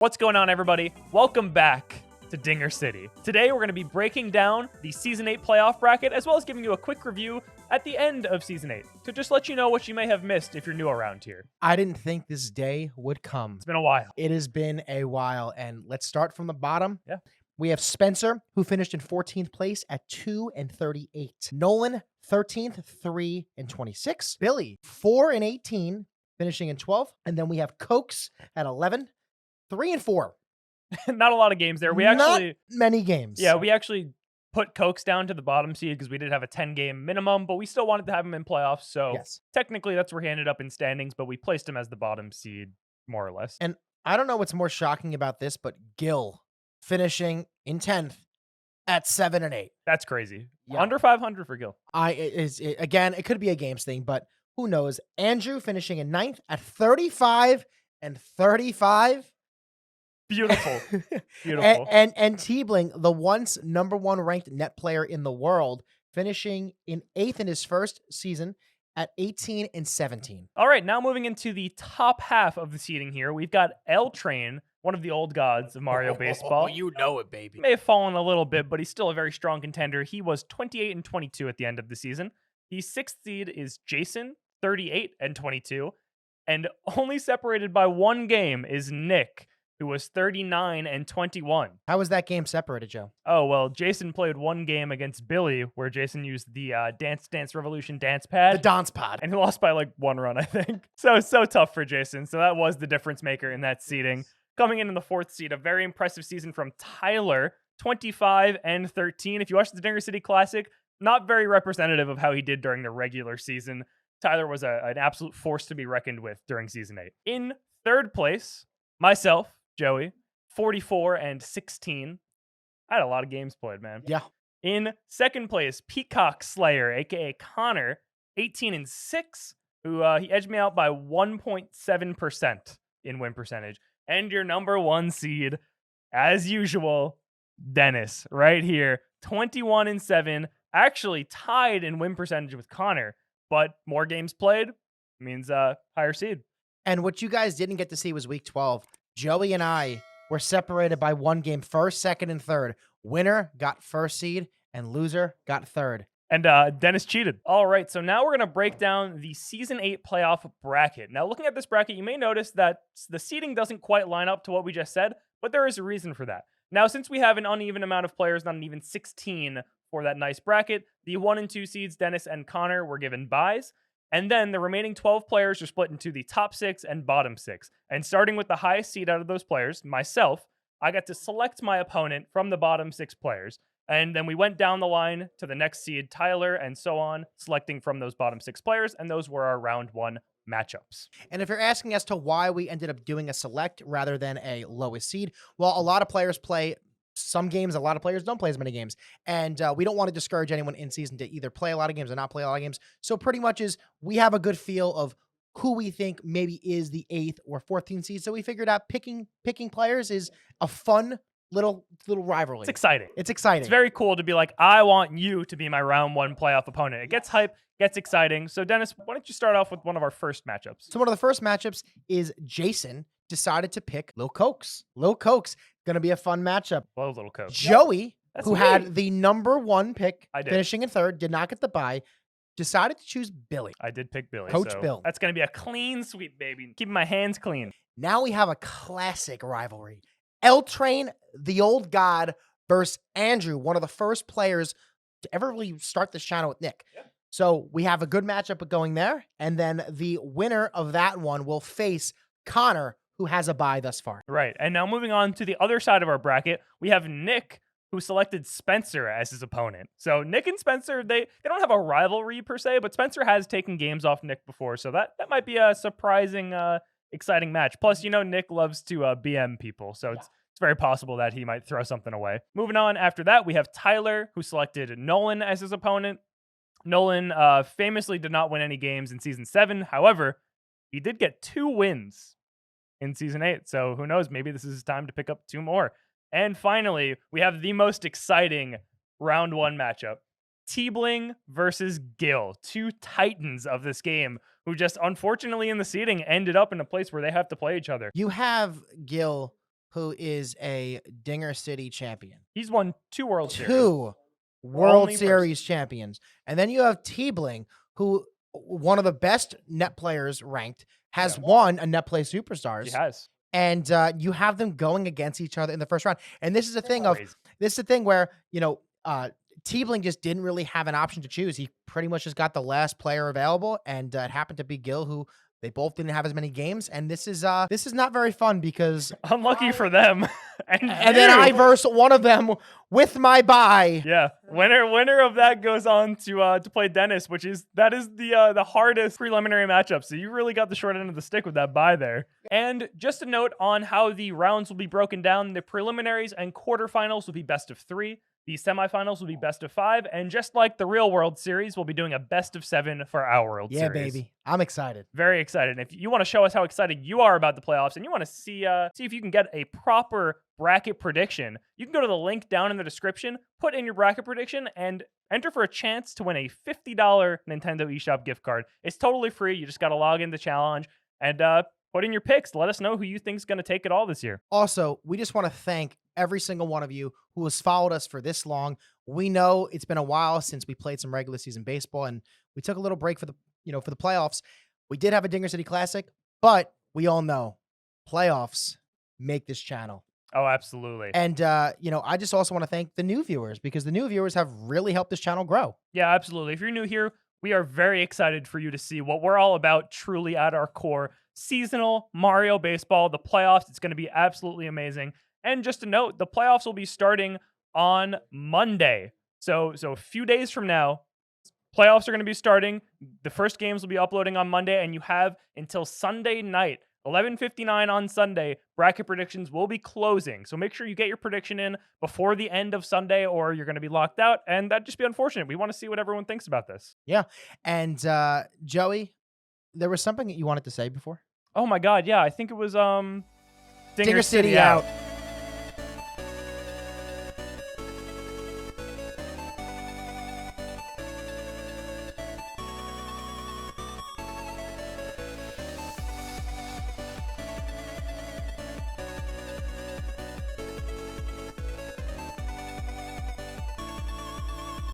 What's going on, everybody? Welcome back to Dinger City. Today, we're going to be breaking down the Season 8 playoff bracket, as well as giving you a quick review at the end of Season 8, to just let you know what you may have missed if you're new around here. I didn't think this day would come. It's been a while. It has been a while, and let's start from the bottom. Yeah. We have Spencer, who finished in 14th place at 2-38. Nolan, 13th, 3-26. Billy, 4-18, finishing in 12th. And then we have Cokes at 11, 3-4. Not a lot of games there. Not many games. Yeah, we actually put Cokes down to the bottom seed because we did have a 10-game minimum, but we still wanted to have him in playoffs. So Yes. Technically, that's where he ended up in standings, but we placed him as the bottom seed, more or less. And I don't know what's more shocking about this, but Gil finishing in 10th at 7-8. That's crazy. Yeah. Under 500 for Gil. Again, it could be a games thing, but who knows? Andrew finishing in 9th at 35-35. Beautiful. Beautiful. And T-Bling, the once number one ranked net player in the world, finishing in 8th in his first season at 18-17. All right, now moving into the top half of the seating here, we've got L Train, one of the old gods of Mario Baseball. You know it, baby. May have fallen a little bit, but he's still a very strong contender. He was 28-22 at the end of the season. The 6th seed is Jason, 38-22, and only separated by one game is Nick, who was 39-21. How was that game separated, Joe? Oh, well, Jason played one game against Billy where Jason used the Dance Dance Revolution dance pad. The dance pod. And he lost by like one run, I think. So tough for Jason. So that was the difference maker in that seeding. Coming in the 4th seed, a very impressive season from Tyler, 25-13. If you watched the Dinger City Classic, not very representative of how he did during the regular season. Tyler was an absolute force to be reckoned with during Season 8. In 3rd place, myself, Joey, 44-16. I had a lot of games played, man. Yeah. In 2nd place, Peacock Slayer, aka Connor, 18-6, who he edged me out by 1.7% in win percentage. And your number 1 seed, as usual, Dennis, right here, 21-7, actually tied in win percentage with Connor, but more games played means higher seed. And what you guys didn't get to see was week 12. Joey and I were separated by one game, 1st, 2nd, and 3rd. Winner got 1st seed, and loser got 3rd. And Dennis cheated. All right, so now we're going to break down the Season 8 playoff bracket. Now, looking at this bracket, you may notice that the seeding doesn't quite line up to what we just said, but there is a reason for that. Now, since we have an uneven amount of players, not an even 16 for that nice bracket, the 1 and 2 seeds, Dennis and Connor, were given byes. And then the remaining 12 players are split into the top 6 and bottom 6. And starting with the highest seed out of those players, myself, I got to select my opponent from the bottom 6 players. And then we went down the line to the next seed, Tyler, and so on, selecting from those bottom 6 players. And those were our round 1 matchups. And if you're asking as to why we ended up doing a select rather than a lowest seed, well, a lot of players play some games, a lot of players don't play as many games. And we don't want to discourage anyone in season to either play a lot of games or not play a lot of games. So pretty much is we have a good feel of who we think maybe is the 8th or 14th seed. So we figured out picking players is a fun little rivalry. It's exciting. It's exciting. It's very cool to be like, I want you to be my round 1 playoff opponent. It gets hype, gets exciting. So Dennis, why don't you start off with one of our first matchups? So one of the first matchups is Jason decided to pick Lil Cokes. Lil Cokes, going to be a fun matchup. Well, little coach. Joey, That's who me. had the number 1 pick, I did. finishing in 3rd, did not get the bye, decided to choose Billy. I did pick Billy. Coach so Bill. That's going to be a clean sweep, baby. Keeping my hands clean. Now we have a classic rivalry. L Train, the old god, versus Andrew, one of the first players to ever really start this channel with Nick. Yeah. So we have a good matchup going there. And then the winner of that one will face Connor, who has a bye thus far. Right. And now moving on to the other side of our bracket, we have Nick, who selected Spencer as his opponent. So Nick and Spencer, they don't have a rivalry per se, but Spencer has taken games off Nick before. So that might be a surprising, exciting match. Plus, Nick loves to BM people. So it's very possible that he might throw something away. Moving on after that, we have Tyler, who selected Nolan as his opponent. Nolan famously did not win any games in Season 7. However, he did get 2 wins in Season 8. So who knows? Maybe this is his time to pick up 2 more. And finally, we have the most exciting round 1 matchup. T-Bling versus Gil, 2 titans of this game who just unfortunately in the seeding ended up in a place where they have to play each other. You have Gil, who is a Dinger City champion. He's won 2 World Series. 2 World Only Series champions. And then you have T-Bling, who one of the best net players ranked, has won a net play superstars. He has. And you have them going against each other in the first round. And this is a thing Crazy. this is a thing where, T-Bling just didn't really have an option to choose. He pretty much just got the last player available, and it happened to be Gil, who they both didn't have as many games. And this is not very fun because Unlucky for them. and then I verse one of them with my bye. Yeah, winner of that goes on to play Dennis, that is the hardest preliminary matchup. So you really got the short end of the stick with that bye there. And just a note on how the rounds will be broken down: the preliminaries and quarterfinals will be best of 3. The semifinals will be best of 5, and just like the real World Series, we'll be doing a best of 7 for our World Series. Yeah, baby. I'm excited. Very excited. And if you want to show us how excited you are about the playoffs, and you want to see if you can get a proper bracket prediction, you can go to the link down in the description, put in your bracket prediction, and enter for a chance to win a $50 Nintendo eShop gift card. It's totally free. You just got to log in the challenge and put in your picks. Let us know who you think is going to take it all this year. Also, we just want to thank every single one of you who has followed us for this long. We know it's been a while since we played some regular season baseball, and we took a little break for the playoffs. We did have a Dinger City Classic, but we all know playoffs make this channel. Oh, absolutely. And, I just also want to thank the new viewers, because the new viewers have really helped this channel grow. Yeah, absolutely. If you're new here, we are very excited for you to see what we're all about truly at our core. Seasonal Mario baseball, the playoffs. It's going to be absolutely amazing. And just a note, the playoffs will be starting on Monday. So a few days from now, playoffs are going to be starting. The first games will be uploading on Monday, and you have until Sunday night, 11:59 on Sunday. Bracket predictions will be closing. So make sure you get your prediction in before the end of Sunday, or you're going to be locked out, and that'd just be unfortunate. We want to see what everyone thinks about this. Yeah. And Joey, there was something that you wanted to say before? Oh my God, yeah. I think it was Dinger City out.